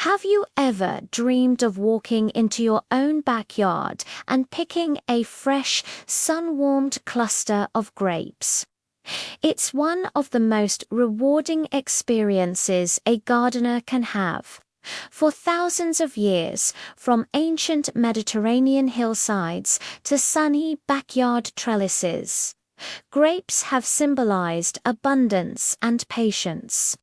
Have you ever dreamed of walking into your own backyard and picking a fresh, sun-warmed cluster of grapes? It's one of the most rewarding experiences a gardener can have. For thousands of years, from ancient Mediterranean hillsides to sunny backyard trellises, grapes have symbolized abundance and patience.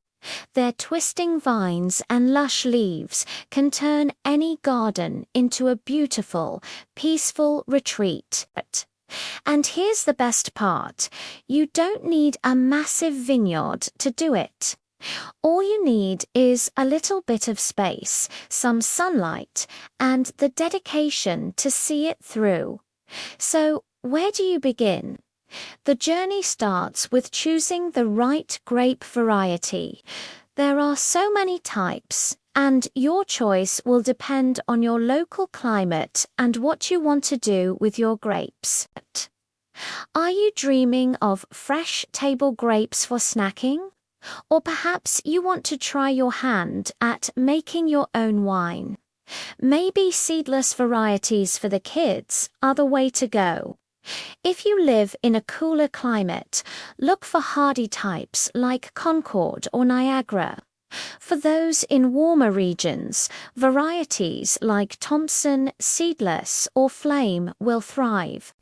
Their twisting vines and lush leaves can turn any garden into a beautiful, peaceful retreat. And here's the best part: you don't need a massive vineyard to do it. All you need is a little bit of space, some sunlight, and the dedication to see it through. So, where do you begin? The journey starts with choosing the right grape variety. There are so many types, and your choice will depend on your local climate and what you want to do with your grapes. Are you dreaming of fresh table grapes for snacking? Or perhaps you want to try your hand at making your own wine. Maybe seedless varieties for the kids are the way to go. If you live in a cooler climate, look for hardy types like Concord or Niagara. For those in warmer regions, varieties like Thompson, Seedless, or Flame will thrive.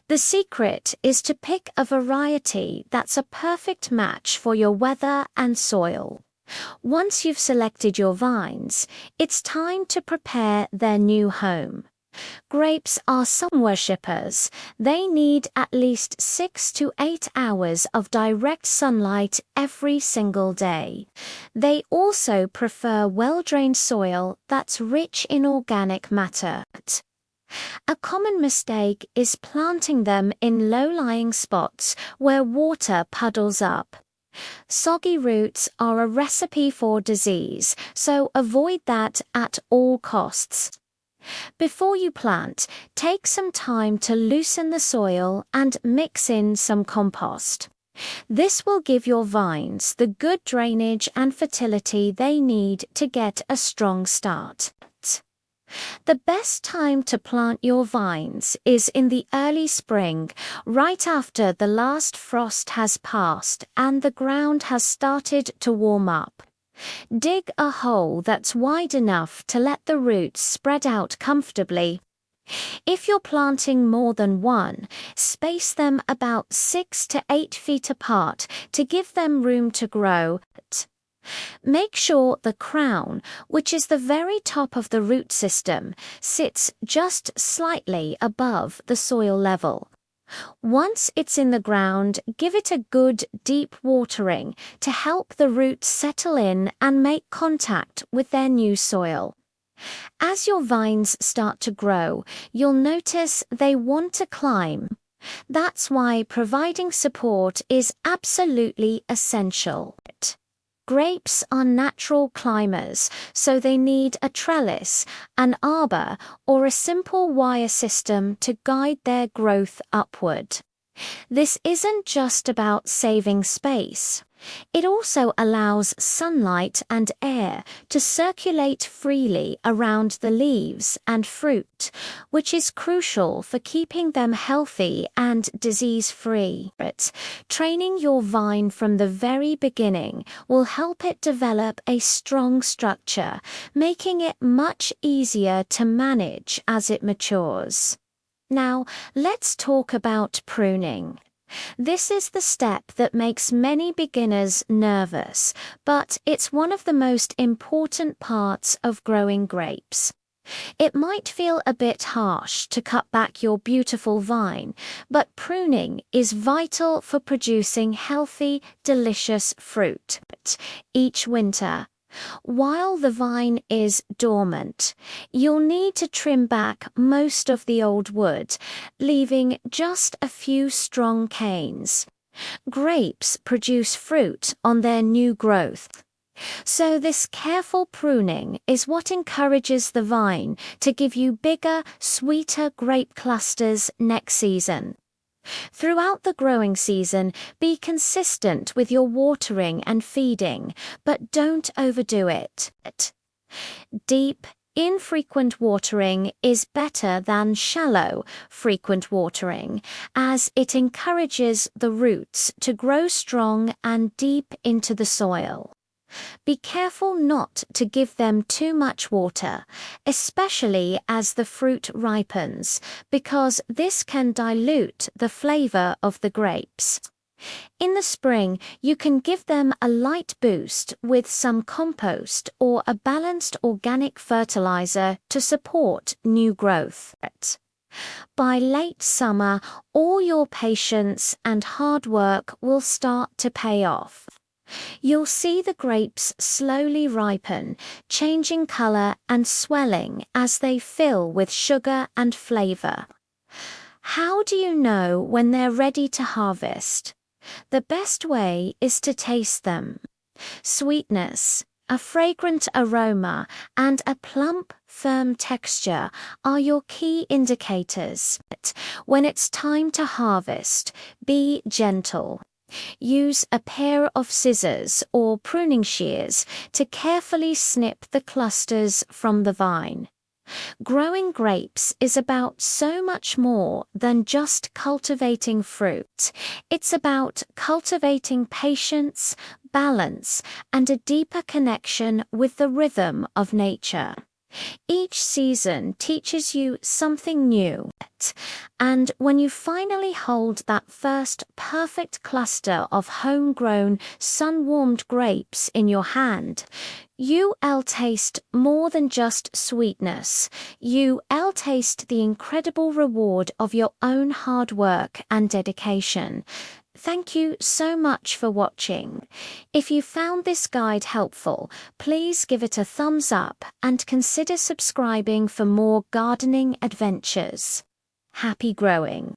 The secret is to pick a variety that's a perfect match for your weather and soil. Once you've selected your vines, it's time to prepare their new home. Grapes are sun worshippers. They need at least 6 to 8 hours of direct sunlight every single day. They also prefer well-drained soil that's rich in organic matter. A common mistake is planting them in low-lying spots where water puddles up. Soggy roots are a recipe for disease, so avoid that at all costs. Before you plant, take some time to loosen the soil and mix in some compost. This will give your vines the good drainage and fertility they need to get a strong start. The best time to plant your vines is in the early spring, right after the last frost has passed and the ground has started to warm up. Dig a hole that's wide enough to let the roots spread out comfortably. If you're planting more than one, space them about 6 to 8 feet apart to give them room to grow. Make sure the crown, which is the very top of the root system, sits just slightly above the soil level. Once it's in the ground, give it a good deep watering to help the roots settle in and make contact with their new soil. As your vines start to grow, you'll notice they want to climb. That's why providing support is absolutely essential. Grapes are natural climbers, so they need a trellis, an arbor, or a simple wire system to guide their growth upward. This isn't just about saving space. It also allows sunlight and air to circulate freely around the leaves and fruit, which is crucial for keeping them healthy and disease-free. Training your vine from the very beginning will help it develop a strong structure, making it much easier to manage as it matures. Now, let's talk about pruning. This is the step that makes many beginners nervous, but it's one of the most important parts of growing grapes. It might feel a bit harsh to cut back your beautiful vine, but pruning is vital for producing healthy, delicious fruit each winter. While the vine is dormant, you'll need to trim back most of the old wood, leaving just a few strong canes. Grapes produce fruit on their new growth. So this careful pruning is what encourages the vine to give you bigger, sweeter grape clusters next season. Throughout the growing season, be consistent with your watering and feeding, but don't overdo it. Deep, infrequent watering is better than shallow, frequent watering, as it encourages the roots to grow strong and deep into the soil. Be careful not to give them too much water, especially as the fruit ripens, because this can dilute the flavor of the grapes. In the spring, you can give them a light boost with some compost or a balanced organic fertilizer to support new growth. By late summer, all your patience and hard work will start to pay off. You'll see the grapes slowly ripen, changing color and swelling as they fill with sugar and flavor. How do you know when they're ready to harvest? The best way is to taste them. Sweetness, a fragrant aroma, and a plump, firm texture are your key indicators. When it's time to harvest, be gentle. Use a pair of scissors or pruning shears to carefully snip the clusters from the vine. Growing grapes is about so much more than just cultivating fruit. It's about cultivating patience, balance, and a deeper connection with the rhythm of nature. Each season teaches you something new, and when you finally hold that first perfect cluster of homegrown, sun-warmed grapes in your hand, you'll taste more than just sweetness. You'll taste the incredible reward of your own hard work and dedication. Thank you so much for watching. If you found this guide helpful, please give it a thumbs up and consider subscribing for more gardening adventures. Happy growing!